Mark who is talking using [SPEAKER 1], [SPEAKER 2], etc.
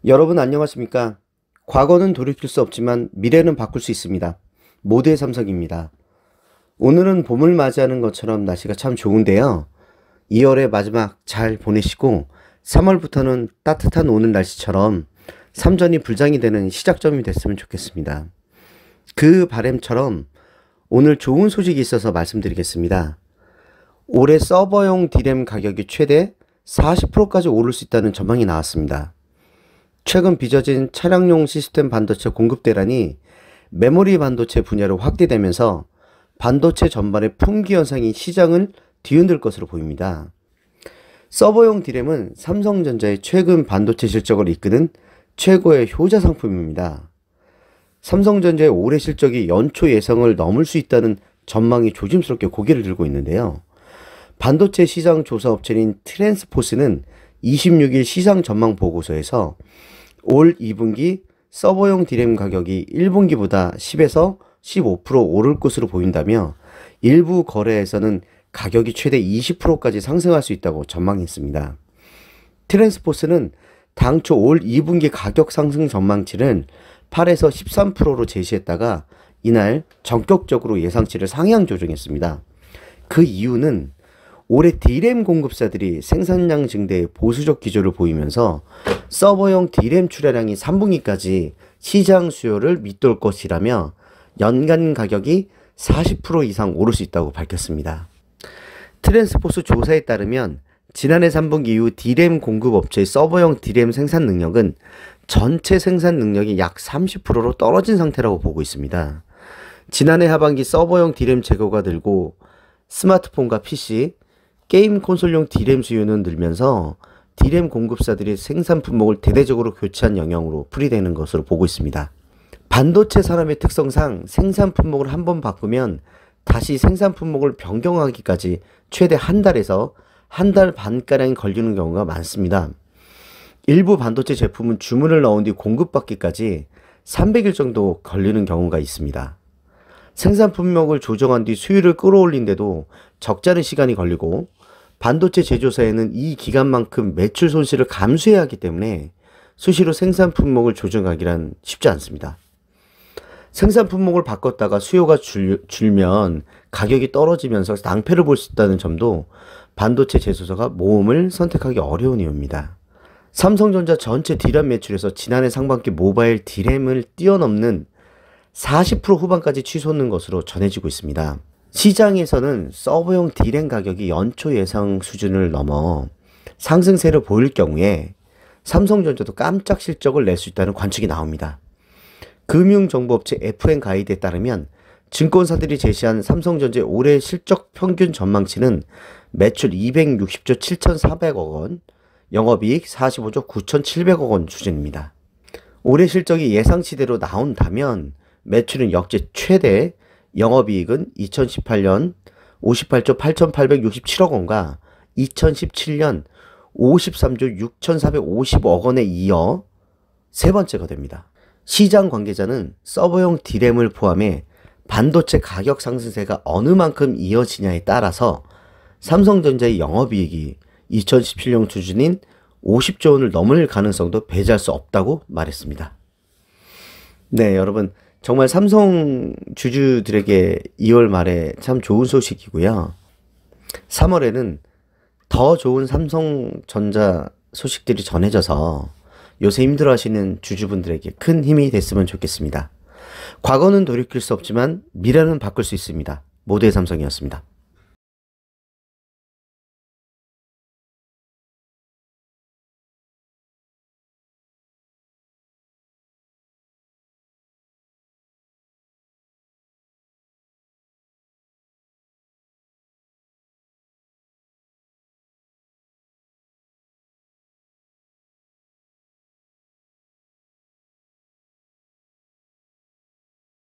[SPEAKER 1] 여러분 안녕하십니까? 과거는 돌이킬 수 없지만 미래는 바꿀 수 있습니다. 모두의 삼성입니다. 오늘은 봄을 맞이하는 것처럼 날씨가 참 좋은데요. 2월의 마지막 잘 보내시고 3월부터는 따뜻한 오는 날씨처럼 삼전이 불장이 되는 시작점이 됐으면 좋겠습니다. 그 바람처럼 오늘 좋은 소식이 있어서 말씀드리겠습니다. 올해 서버용 D램 가격이 최대 40%까지 오를 수 있다는 전망이 나왔습니다. 최근 빚어진 차량용 시스템 반도체 공급 대란이 메모리 반도체 분야로 확대되면서 반도체 전반의 품귀 현상이 시장을 뒤흔들 것으로 보입니다. 서버용 D램은 삼성전자의 최근 반도체 실적을 이끄는 최고의 효자 상품입니다. 삼성전자의 올해 실적이 연초 예상을 넘을 수 있다는 전망이 조심스럽게 고개를 들고 있는데요. 반도체 시장 조사 업체인 트랜스포스는 26일 시장 전망 보고서에서 올 2분기 서버용 D램 가격이 1분기보다 10에서 15% 오를 것으로 보인다며 일부 거래에서는 가격이 최대 20%까지 상승할 수 있다고 전망했습니다. 트랜스포스는 당초 올 2분기 가격 상승 전망치를 8에서 13%로 제시했다가 이날 전격적으로 예상치를 상향 조정했습니다. 그 이유는 올해 D램 공급사들이 생산량 증대에 보수적 기조를 보이면서 서버용 D램 출하량이 3분기까지 시장 수요를 밑돌 것이라며 연간 가격이 40% 이상 오를 수 있다고 밝혔습니다. 트랜스포스 조사에 따르면 지난해 3분기 이후 D램 공급 업체의 서버용 D램 생산 능력은 전체 생산 능력이 약 30%로 떨어진 상태라고 보고 있습니다. 지난해 하반기 서버용 D램 재고가 늘고 스마트폰과 PC, 게임 콘솔용 D램 수요는 늘면서 D램 공급사들이 생산 품목을 대대적으로 교체한 영향으로 풀이되는 것으로 보고 있습니다. 반도체 산업의 특성상 생산 품목을 한번 바꾸면 다시 생산 품목을 변경하기까지 최대 한 달에서 한 달 반가량이 걸리는 경우가 많습니다. 일부 반도체 제품은 주문을 넣은 뒤 공급받기까지 300일 정도 걸리는 경우가 있습니다. 생산 품목을 조정한 뒤 수율을 끌어올린데도 적잖은 시간이 걸리고 반도체 제조사에는 이 기간만큼 매출 손실을 감수해야 하기 때문에 수시로 생산 품목을 조정하기란 쉽지 않습니다. 생산 품목을 바꿨다가 수요가 줄면 가격이 떨어지면서 낭패를 볼 수 있다는 점도 반도체 제조사가 모험을 선택하기 어려운 이유입니다. 삼성전자 전체 D램 매출에서 지난해 상반기 모바일 D램을 뛰어넘는 40% 후반까지 치솟는 것으로 전해지고 있습니다. 시장에서는 서버용 D램 가격이 연초 예상 수준을 넘어 상승세를 보일 경우에 삼성전자도 깜짝 실적을 낼 수 있다는 관측이 나옵니다. 금융정보업체 FN 가이드에 따르면 증권사들이 제시한 삼성전자의 올해 실적 평균 전망치는 매출 260조 7,400억 원, 영업이익 45조 9,700억 원 수준입니다. 올해 실적이 예상치대로 나온다면 매출은 역대 최대, 영업이익은 2018년 58조 8,867억 원과 2017년 53조 6,450억 원에 이어 세 번째가 됩니다. 시장 관계자는 서버용 D램을 포함해 반도체 가격 상승세가 어느 만큼 이어지냐에 따라서 삼성전자의 영업이익이 2017년 수준인 50조 원을 넘을 가능성도 배제할 수 없다고 말했습니다. 네, 여러분 정말 삼성 주주들에게 2월 말에 참 좋은 소식이고요. 3월에는 더 좋은 삼성전자 소식들이 전해져서 요새 힘들어하시는 주주분들에게 큰 힘이 됐으면 좋겠습니다. 과거는 돌이킬 수 없지만 미래는 바꿀 수 있습니다. 모두의 삼성이었습니다.